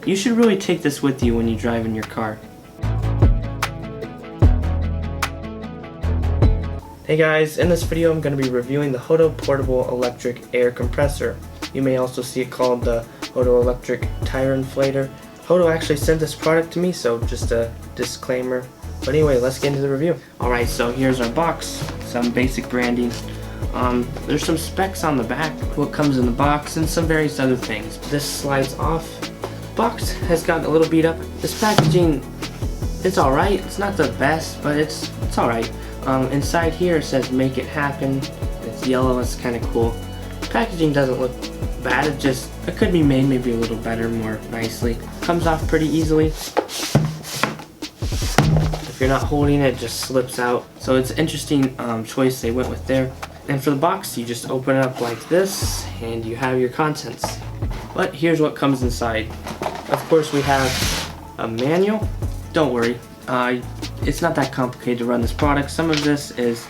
you should really take this with you when you drive in your car. Hey guys, in this video I'm going to be reviewing the Hoto Portable Electric Air Compressor. You may also see it called the Hoto Electric Tire Inflator. Hoto actually sent this product to me, so just a disclaimer. But anyway, let's get into the review. Alright, so here's our box, some basic branding. There's some specs on the back, what comes in the box, and some various other things. This slides off. Box has gotten a little beat up. This packaging, it's alright. It's not the best, but it's alright. Inside here it says "Make It Happen." It's yellow. It's kind of cool. Packaging doesn't look bad. It could be made maybe a little better, more nicely. Comes off pretty easily. If you're not holding it, it just slips out. So it's an interesting choice they went with there. And for the box, you just open it up like this, and you have your contents. But here's what comes inside. Of course, we have a manual. Don't worry. It's not that complicated to run this product. Some of this is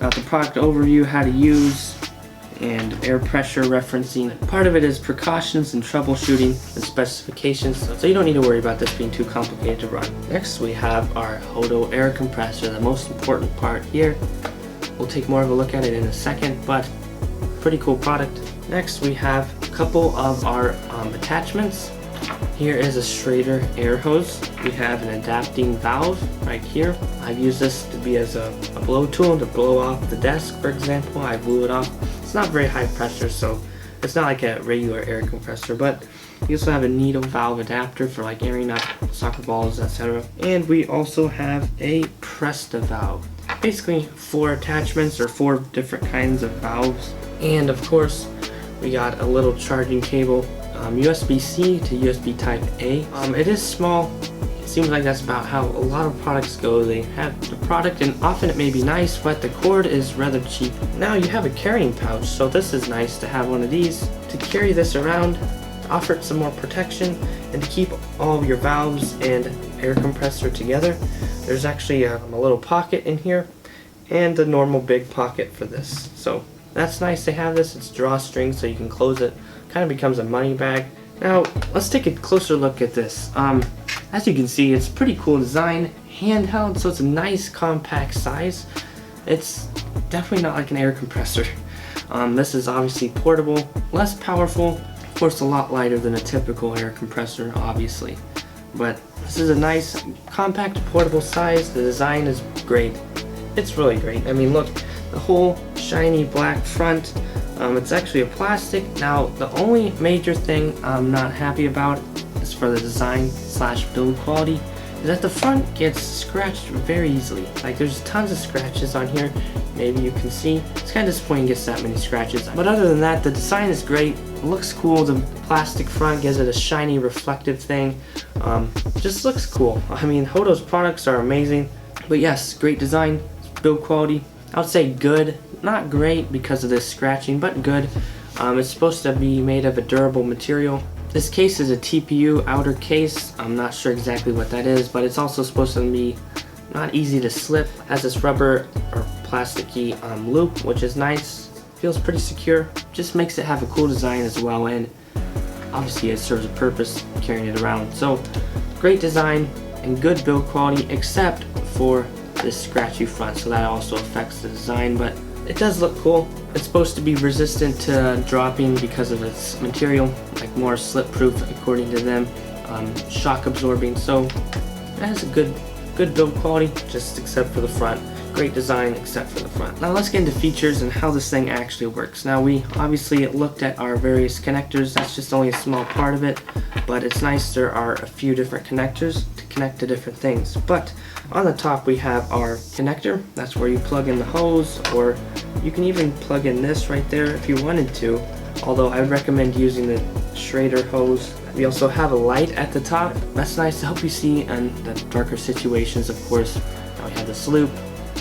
the product overview, how to use, and air pressure referencing. Part of it is precautions and troubleshooting and specifications, so you don't need to worry about this being too complicated to run. Next we have our Hoto Air Compressor, the most important part here. We'll take more of a look at it in a second, but pretty cool product. Next we have a couple of our attachments. Here is a Schrader air hose. We have an adapting valve right here. I've used this to be as a blow tool to blow off the desk, for example. I blew it off. It's not very high pressure, so it's not like a regular air compressor, but we also have a needle valve adapter for like airing up soccer balls, etc. And we also have a Presta valve. Basically 4 attachments or 4 different kinds of valves. And of course, we got a little charging cable. USB-C to USB type A. It is small. It seems like that's about how a lot of products go. They have the product and often it may be nice, but the cord is rather cheap. Now you have a carrying pouch, so this is nice to have one of these to carry this around, to offer it some more protection, and to keep all of your valves and air compressor together. There's actually a little pocket in here and a normal big pocket for this. So that's nice to have this. It's drawstring, so you can close it. Kind of becomes a money bag. Now let's take a closer look at this. As you can see, it's pretty cool design, handheld, so it's a nice compact size. It's definitely not like an air compressor. This is obviously portable, less powerful, of course a lot lighter than a typical air compressor, obviously. But this is a nice compact portable size. The design is great. It's really great. I mean, look, the whole shiny black front. It's actually a plastic. Now, the only major thing I'm not happy about is for the design / build quality, is that the front gets scratched very easily. Like, there's tons of scratches on here. Maybe you can see. It's kind of disappointing it gets that many scratches. But other than that, the design is great. It looks cool. The plastic front gives it a shiny, reflective thing. Just looks cool. I mean, Hoto's products are amazing. But yes, great design, build quality. I would say good. Not great because of this scratching, but good. It's supposed to be made of a durable material. This case is a TPU outer case. I'm not sure exactly what that is, but it's also supposed to be not easy to slip. Has this rubber or plasticky loop, which is nice. Feels pretty secure. Just makes it have a cool design as well, and obviously it serves a purpose carrying it around. So great design and good build quality, except for this scratchy front, so that also affects the design, but it does look cool. It's supposed to be resistant to dropping because of its material, like more slip proof according to them, shock absorbing, so it has a good build quality, just except for the front. Great design except for the front. Now let's get into features and how this thing actually works. Now we obviously looked at our various connectors. That's just only a small part of it, but it's nice there are a few different connectors to connect to different things. But on the top we have our connector. That's where you plug in the hose, or you can even plug in this right there if you wanted to, although I would recommend using the Schrader hose. We also have a light at the top. That's nice to help you see in the darker situations, of course. Now we have this loop,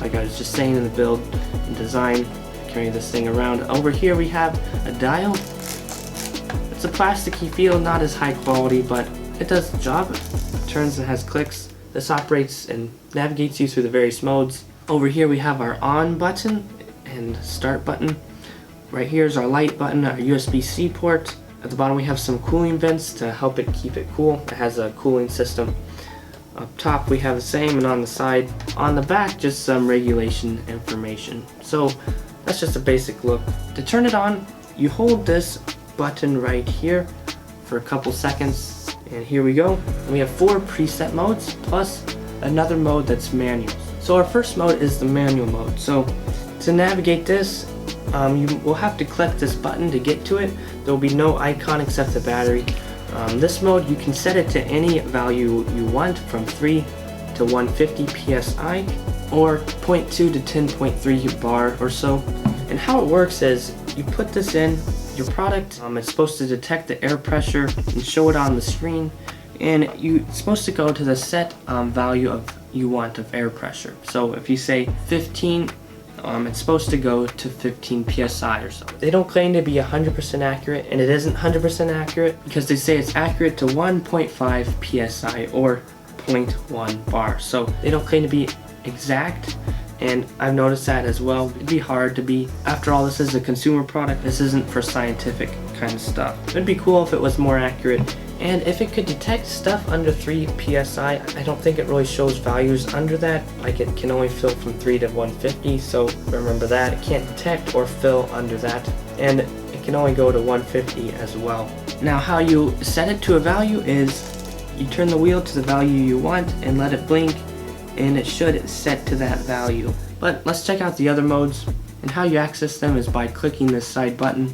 like I was just saying in the build and design, carrying this thing around. Over here we have a dial. It's a plasticky feel, not as high quality, but it does the job. It turns and has clicks. This operates and navigates you through the various modes. Over here we have our on button and start button. Right here is our light button, our USB-C port, At the bottom we have some cooling vents to help it keep it cool. It has a cooling system. Up top we have the same, and on the side, on the back, just some regulation information. So that's just a basic look. To turn it on, you hold this button right here for a couple seconds, and here we go. We have 4 preset modes plus another mode that's manual. So our first mode is the manual mode. So to navigate this, you will have to click this button to get to it. There will be no icon except the battery. This mode, you can set it to any value you want, from 3 to 150 psi or 0.2 to 10.3 bar or so. And how it works is you put this in your product. It's supposed to detect the air pressure and show it on the screen, and it's supposed to go to the set value of you want of air pressure. So if you say 15, it's supposed to go to 15 psi or so. They don't claim to be 100% accurate, and it isn't 100% accurate because they say it's accurate to 1.5 psi or 0.1 bar. So they don't claim to be exact, and I've noticed that as well. It'd be hard to be. After all, this is a consumer product. This isn't for scientific kind of stuff. It'd be cool if it was more accurate, and if it could detect stuff under 3 psi. I don't think it really shows values under that. Like, it can only fill from 3 to 150, so remember that. It can't detect or fill under that, and it can only go to 150 as well. Now, how you set it to a value is you turn the wheel to the value you want and let it blink, and it should set to that value. But let's check out the other modes, and how you access them is by clicking this side button.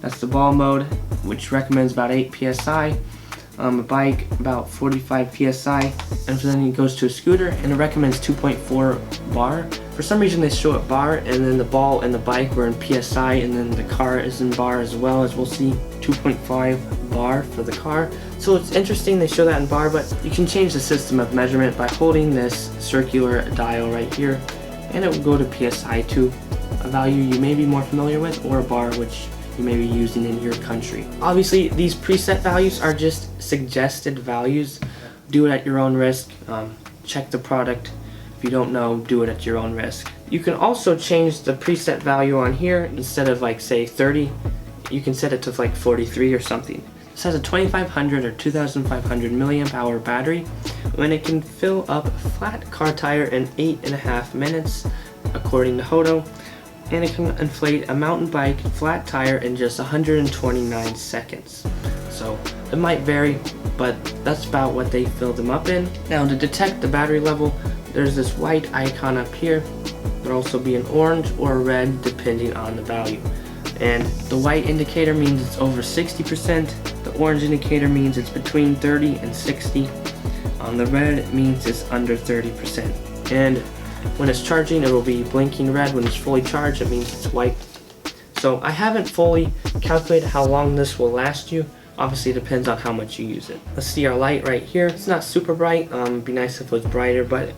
That's the ball mode, which recommends about 8 psi. A bike about 45 psi, and then it goes to a scooter and it recommends 2.4 bar. For some reason they show it bar, and then the ball and the bike were in psi, and then the car is in bar as well, as we'll see. 2.5 bar for the car. So it's interesting they show that in bar, but you can change the system of measurement by holding this circular dial right here, and it will go to psi to a value you may be more familiar with, or a bar which you may be using in your country. Obviously, these preset values are just suggested values. Do it at your own risk. Check the product. If you don't know, do it at your own risk. You can also change the preset value on here. Instead of, like, say 30, you can set it to like 43 or something. This has a 2500 or 2500 milliamp hour battery, and it can fill up a flat car tire in 8.5 minutes, according to Hoto. And it can inflate a mountain bike flat tire in just 129 seconds. So it might vary, but that's about what they fill them up in. Now, to detect the battery level, there's this white icon up here. There'll also be an orange or a red depending on the value. And the white indicator means it's over 60%. The orange indicator means it's between 30 and 60. The red means it's under 30%. And when it's charging, it will be blinking red. When it's fully charged, it means it's white. So I haven't fully calculated how long this will last you. Obviously, it depends on how much you use it. Let's see our light right here. It's not super bright. It'd be nice if it was brighter, but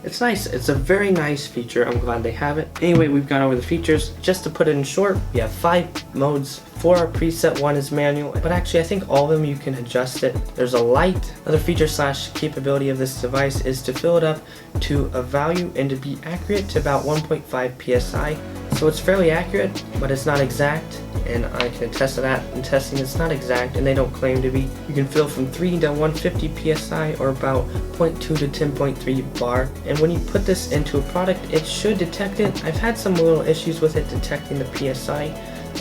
it's nice. It's a very nice feature. I'm glad they have it. Anyway, we've gone over the features. Just to put it in short, we have 5 modes. 4 are preset, 1 is manual, but actually I think all of them you can adjust it. There's a light. Another feature / capability of this device is to fill it up to a value and to be accurate to about 1.5 psi. So it's fairly accurate, but it's not exact, and I can attest to that in testing. It's not exact, and they don't claim to be. You can fill from 3 to 150 psi, or about 0.2 to 10.3 bar. And when you put this into a product, it should detect it. I've had some little issues with it detecting the psi.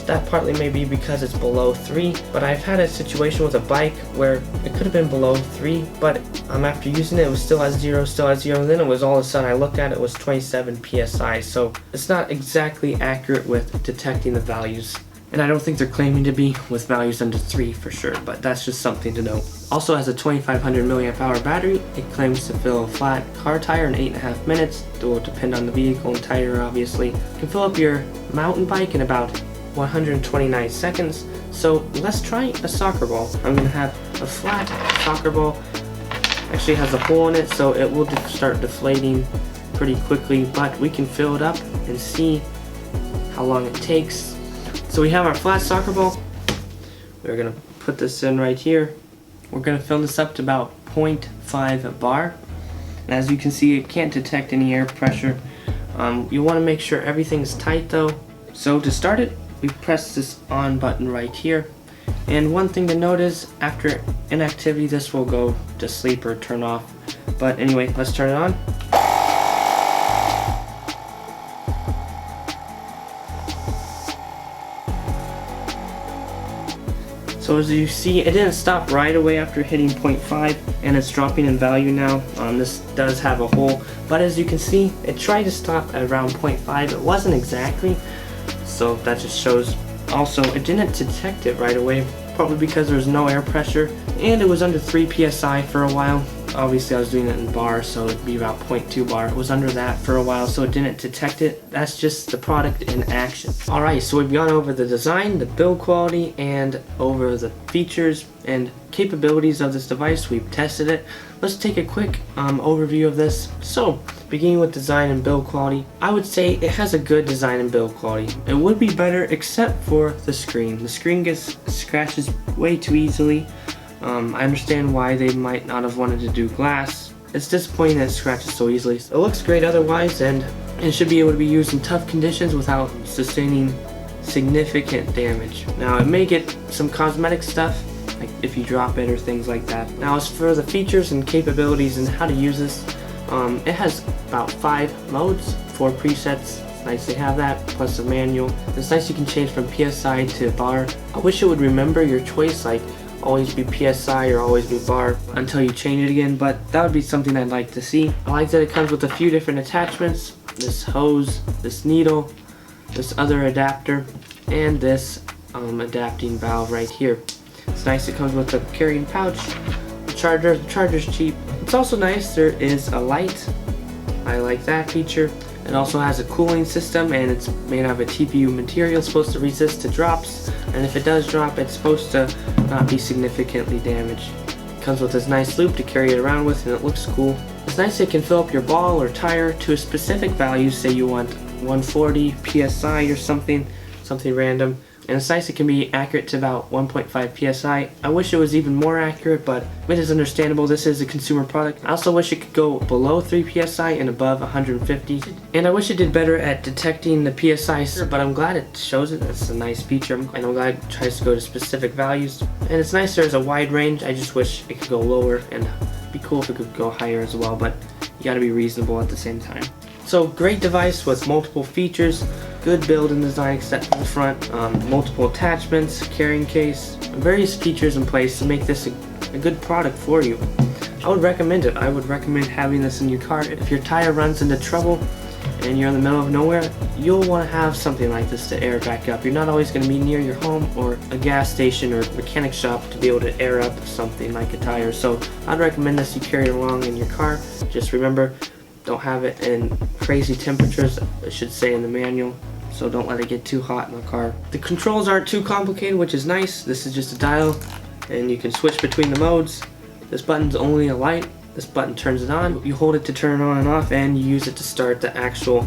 That partly may be because it's below 3, but I've had a situation with a bike where it could have been below 3, but after using it was still at 0, and then it was all of a sudden I looked at it, was 27 psi, so it's not exactly accurate with detecting the values. And I don't think they're claiming to be with values under 3 for sure, but that's just something to note. Also has a 2500 milliamp hour battery. It claims to fill a flat car tire in 8.5 minutes. It will depend on the vehicle and tire, obviously. You can fill up your mountain bike in about 129 seconds. So let's try a soccer ball. I'm gonna have a flat soccer ball. Actually has a hole in it, so it will start deflating pretty quickly, but we can fill it up and see how long it takes. So we have our flat soccer ball. We're gonna put this in right here. We're gonna fill this up to about 0.5 bar. And as you can see, it can't detect any air pressure. You wanna make sure everything's tight though. So to start it, we press this on button right here, And one thing to note is after inactivity this will go to sleep or turn off. But anyway, let's turn it on. So as you see, it didn't stop right away after hitting 0.5, and it's dropping in value now. This does have a hole, but as you can see, it tried to stop at around 0.5. It wasn't exactly, so that just shows. Also, it didn't detect it right away, probably because there was no air pressure, and it was under 3 psi for a while. Obviously I was doing it in bar, so it'd be about 0.2 bar. It was under that for a while, so it didn't detect it. That's just the product in action. Alright, so we've gone over the design, the build quality, and over the features and capabilities of this device. We've tested it. Let's take a quick overview of this. So, beginning with design and build quality, I would say it has a good design and build quality. It would be better except for the screen. The screen gets scratches way too easily. I understand why they might not have wanted to do glass. It's disappointing that it scratches so easily. It looks great otherwise, and it should be able to be used in tough conditions without sustaining significant damage. Now it may get some cosmetic stuff, like if you drop it or things like that. Now as for the features and capabilities and how to use this, it has about 5 modes, 4 presets. It's nice to have that, plus a manual. It's nice you can change from PSI to bar. I wish it would remember your choice, like always be PSI or always be bar until you change it again, but that would be something I'd like to see. I like that it comes with a few different attachments, this hose, this needle, this other adapter, and this adapting valve right here. It's nice it comes with a carrying pouch, the charger's cheap. It's also nice there is a light. I like that feature. It also has a cooling system, and it's made out of a TPU material, supposed to resist to drops, and if it does drop, it's supposed to not be significantly damaged. It comes with this nice loop to carry it around with, and it looks cool. It's nice it can fill up your ball or tire to a specific value. Say you want 140 PSI or something random. And it's nice it can be accurate to about 1.5 psi. I wish it was even more accurate, but it is understandable. This is a consumer product. I also wish it could go below 3 psi and above 150. And I wish it did better at detecting the psi, but I'm glad it shows it. That's a nice feature, and I'm glad it tries to go to specific values. And it's nice there's a wide range. I just wish it could go lower, and it'd be cool if it could go higher as well, but you gotta be reasonable at the same time. So great device with multiple features, good build and design except for the front, multiple attachments, carrying case, various features in place to make this a good product for you. I would recommend it. I would recommend having this in your car. If your tire runs into trouble and you're in the middle of nowhere, you'll want to have something like this to air back up. You're not always going to be near your home or a gas station or mechanic shop to be able to air up something like a tire. So I'd recommend this you carry it along in your car. Just remember, don't have it in crazy temperatures, it should say in the manual, so don't let it get too hot in the car. The controls aren't too complicated, which is nice. This is just a dial, and you can switch between the modes. This button's only a light. This button turns it on. You hold it to turn it on and off, and you use it to start the actual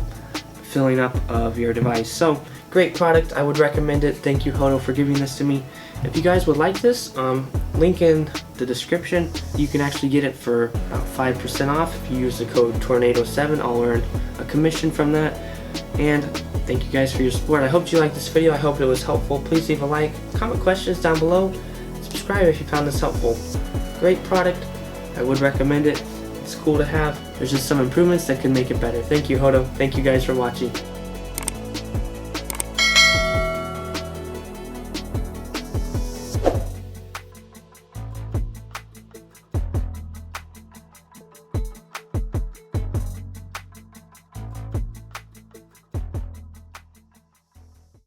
filling up of your device. So, great product. I would recommend it. Thank you, Hoto, for giving this to me. If you guys would like this, link in the description. You can actually get it for about 5% off. If you use the code Tornado7, I'll earn a commission from that. And thank you guys for your support. I hope you liked this video. I hope it was helpful. Please leave a like, comment questions down below, subscribe if you found this helpful. Great product. I would recommend it. It's cool to have. There's just some improvements that can make it better. Thank you, Hoto. Thank you guys for watching.